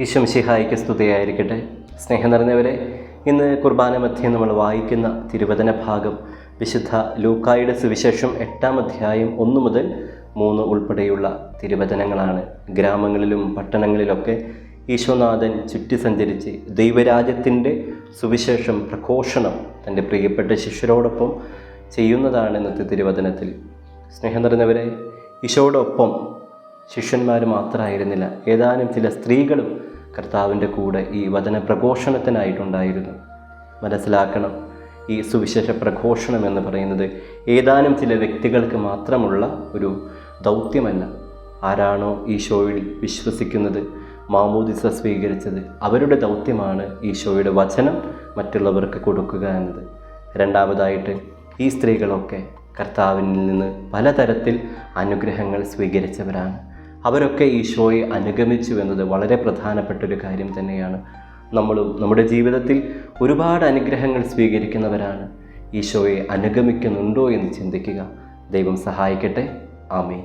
ഈശോ മിശിഹായ്ക്ക് സ്തുതിയായിരിക്കട്ടെ. സ്നേഹം നിറഞ്ഞവരെ, ഇന്ന് കുർബാന മധ്യേ നമ്മൾ വായിക്കുന്ന തിരുവചന ഭാഗം വിശുദ്ധ ലൂക്കായുടെ സുവിശേഷം 8-ാം അധ്യായം 1 മുതൽ 3 ഉൾപ്പെടെയുള്ള തിരുവചനങ്ങളാണ്. ഗ്രാമങ്ങളിലും പട്ടണങ്ങളിലൊക്കെ ഈശോനാഥൻ ചുറ്റി സഞ്ചരിച്ച് ദൈവരാജ്യത്തിൻ്റെ സുവിശേഷം പ്രഘോഷണം തൻ്റെ പ്രിയപ്പെട്ട ശിഷ്യരോടൊപ്പം ചെയ്യുന്നതാണ് ഇന്നത്തെ തിരുവചനത്തിൽ. സ്നേഹം നിറഞ്ഞവരെ, ഈശോയോടൊപ്പം ശിഷ്യന്മാർ മാത്രമായിരുന്നില്ല, ഏതാനും ചില സ്ത്രീകളും കർത്താവിൻ്റെ കൂടെ ഈ വചന പ്രഘോഷണത്തിനായിട്ടുണ്ടായിരുന്നു. മനസ്സിലാക്കണം, ഈ സുവിശേഷ പ്രഘോഷണം എന്ന് പറയുന്നത് ഏതാനും ചില വ്യക്തികൾക്ക് മാത്രമുള്ള ഒരു ദൗത്യമല്ല. ആരാണോ ഈശോയിൽ വിശ്വസിക്കുന്നത്, മാമോദിസ സ്വീകരിച്ചത്, അവരുടെ ദൗത്യമാണ് ഈശോയുടെ വചനം മറ്റുള്ളവർക്ക് കൊടുക്കുക എന്നത്. രണ്ടാമതായിട്ട്, ഈ സ്ത്രീകളൊക്കെ കർത്താവിൽ നിന്ന് പലതരത്തിൽ അനുഗ്രഹങ്ങൾ സ്വീകരിച്ചവരാണ്. അവരൊക്കെ ഈശോയെ അനുഗമിച്ചു എന്നത് വളരെ പ്രധാനപ്പെട്ടൊരു കാര്യം തന്നെയാണ്. നമ്മളും നമ്മുടെ ജീവിതത്തിൽ ഒരുപാട് അനുഗ്രഹങ്ങൾ സ്വീകരിക്കുന്നവരാണ്. ഈശോയെ അനുഗമിക്കുന്നുണ്ടോ എന്ന് ചിന്തിക്കുക. ദൈവം സഹായിക്കട്ടെ. ആമേൻ.